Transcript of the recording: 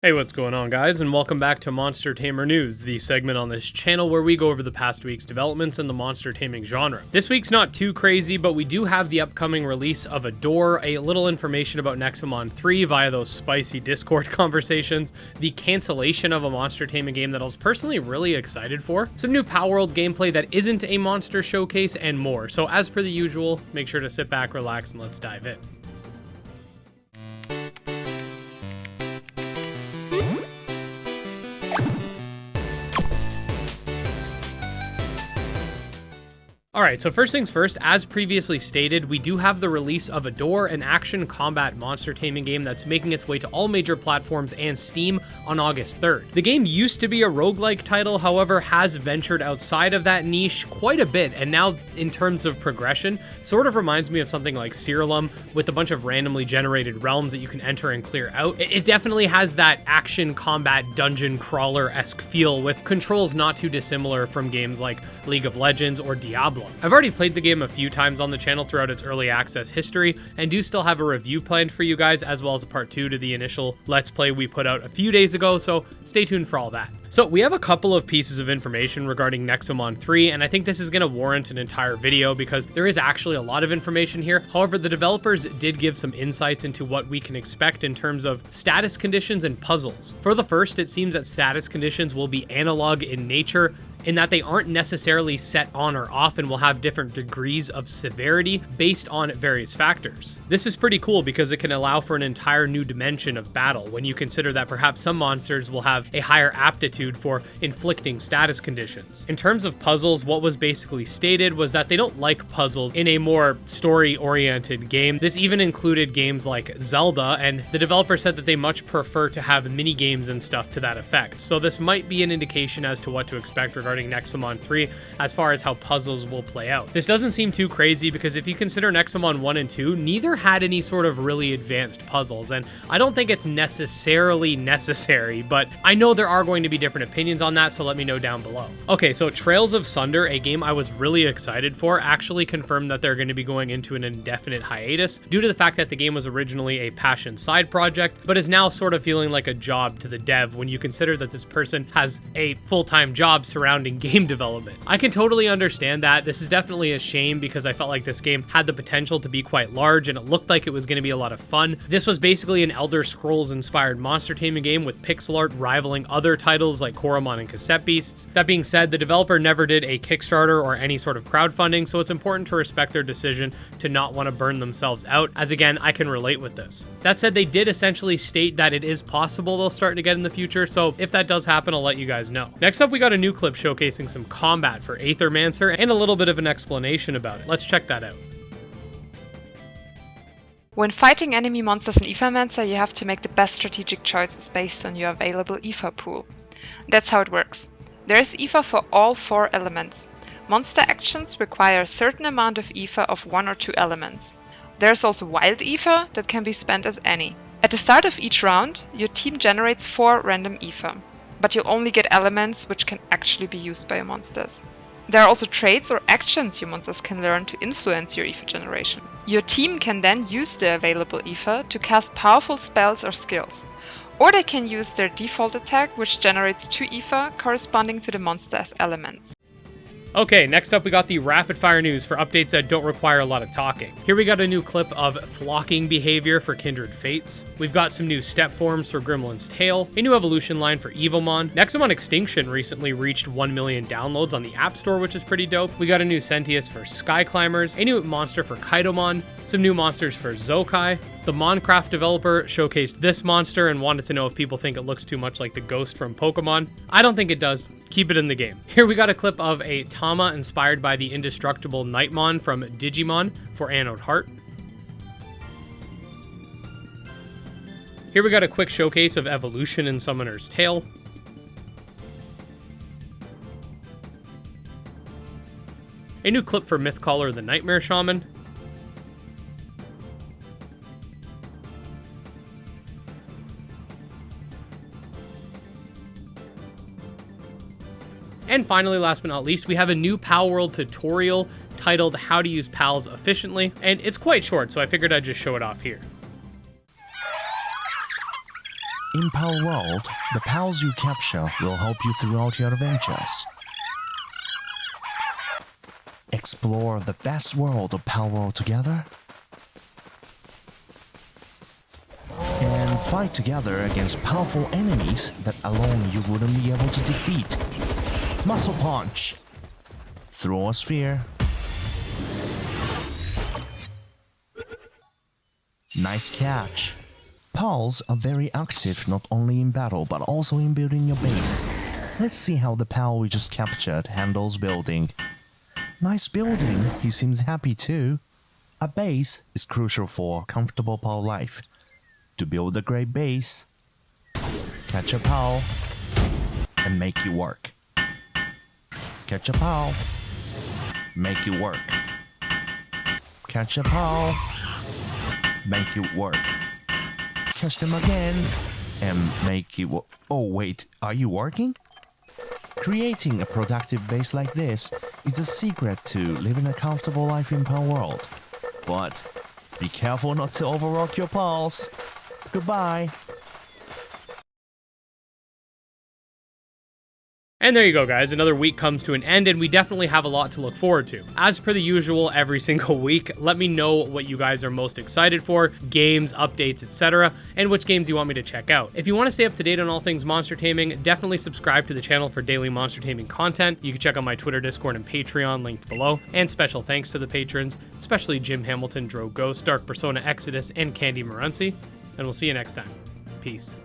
Hey, what's going on, guys, and welcome back to Monster Tamer News, the segment on this channel where we go over the past week's developments in the monster taming genre. This week's not too crazy, but we do have the upcoming release of Adore, a little information about Nexomon 3 via those spicy Discord conversations, the cancellation of a monster taming game that I was personally really excited for, some new Palworld gameplay that isn't a monster showcase, and more. So as per the usual, make sure to sit back, relax, and let's dive in. Alright, so first things first, as previously stated, we do have the release of Adore, an action combat monster taming game that's making its way to all major platforms and Steam on August 3rd. The game used to be a roguelike title, however, has ventured outside of that niche quite a bit, and now in terms of progression, sort of reminds me of something like Siralum, with a bunch of randomly generated realms that you can enter and clear out. It definitely has that action combat dungeon crawler-esque feel, with controls not too dissimilar from games like League of Legends or Diablo. I've already played the game a few times on the channel throughout its early access history, and do still have a review planned for you guys, as well as a part 2 to the initial Let's Play we put out a few days ago, so stay tuned for all that. So we have a couple of pieces of information regarding Nexomon 3, and I think this is going to warrant an entire video because there is actually a lot of information here. However, the developers did give some insights into what we can expect in terms of status conditions and puzzles. For the first, it seems that status conditions will be analog in nature, in that they aren't necessarily set on or off and will have different degrees of severity based on various factors. This is pretty cool because it can allow for an entire new dimension of battle when you consider that perhaps some monsters will have a higher aptitude for inflicting status conditions. In terms of puzzles, what was basically stated was that they don't like puzzles in a more story-oriented game. This even included games like Zelda, and the developer said that they much prefer to have mini games and stuff to that effect. So this might be an indication as to what to expect regarding Nexomon 3 as far as how puzzles will play out. This doesn't seem too crazy because if you consider Nexomon 1 and 2, neither had any sort of really advanced puzzles, and I don't think it's necessarily necessary, but I know there are going to be different opinions on that, so let me know down below. Okay, so Trails of Sunder, a game I was really excited for, actually confirmed that they're going to be going into an indefinite hiatus due to the fact that the game was originally a passion side project, but is now sort of feeling like a job to the dev when you consider that this person has a full-time job surrounding game development. I can totally understand that. This is definitely a shame because I felt like this game had the potential to be quite large and it looked like it was going to be a lot of fun. This was basically an Elder Scrolls inspired monster taming game with pixel art rivaling other titles like Coromon and Cassette Beasts. That being said, the developer never did a Kickstarter or any sort of crowdfunding, so it's important to respect their decision to not want to burn themselves out, as again, I can relate with this. That said, they did essentially state that it is possible they'll start again in the future, so if that does happen, I'll let you guys know. Next up, we got a new clip showcasing some combat for Aethermancer and a little bit of an explanation about it. Let's check that out. When fighting enemy monsters in Aethermancer, you have to make the best strategic choices based on your available Aether pool. That's how it works. There is Aether for all 4 elements. Monster actions require a certain amount of Aether of 1 or 2 elements. There is also wild Aether that can be spent as any. At the start of each round, your team generates 4 random Aether, but you'll only get elements which can actually be used by your monsters. There are also traits or actions your monsters can learn to influence your Aether generation. Your team can then use the available Aether to cast powerful spells or skills, or they can use their default attack, which generates 2 Aether corresponding to the monster as elements. Okay, next up we got the rapid fire news for updates that don't require a lot of talking. Here we got a new clip of flocking behavior for Kindred Fates. We've got some new step forms for Gremlin's Tale, a new evolution line for Evomon. Nexomon Extinction recently reached 1 million downloads on the App Store, which is pretty dope. We got a new Sentius for Sky Climbers, a new monster for Kaitomon, some new monsters for Zokai. The Minecraft developer showcased this monster and wanted to know if people think it looks too much like the ghost from Pokemon. I don't think it does. Keep it in the game. Here we got a clip of a Tama inspired by the indestructible Nightmon from Digimon for Anode Heart. Here we got a quick showcase of evolution in Summoner's Tale. A new clip for Mythcaller the Nightmare Shaman. And finally, last but not least, we have a new Palworld tutorial titled How to Use Pals Efficiently, and it's quite short, so I figured I'd just show it off here. In Pal World, the pals you capture will help you throughout your adventures. Explore the vast world of Pal World together, and fight together against powerful enemies that alone you wouldn't be able to defeat. Muscle Punch! Throw a sphere. Nice catch! Pals are very active not only in battle but also in building your base. Let's see how the pal we just captured handles building. Nice building, he seems happy too. A base is crucial for a comfortable pal life. To build a great base, catch a pal and make it work. Catch a pal, make it work. Catch a pal, make it work. Catch them again and make it work. Oh wait, are you working? Creating a productive base like this is the secret to living a comfortable life in Pal World. But be careful not to overwork your pals. Goodbye. And there you go, guys. Another week comes to an end, and we definitely have a lot to look forward to. As per the usual, every single week, let me know what you guys are most excited for, games, updates, etc., and which games you want me to check out. If you want to stay up to date on all things monster taming, definitely subscribe to the channel for daily monster taming content. You can check out my Twitter, Discord, and Patreon linked below. And special thanks to the patrons, especially Jim Hamilton, Dro Ghost, Dark Persona Exodus, and Candy Marunci. And we'll see you next time. Peace.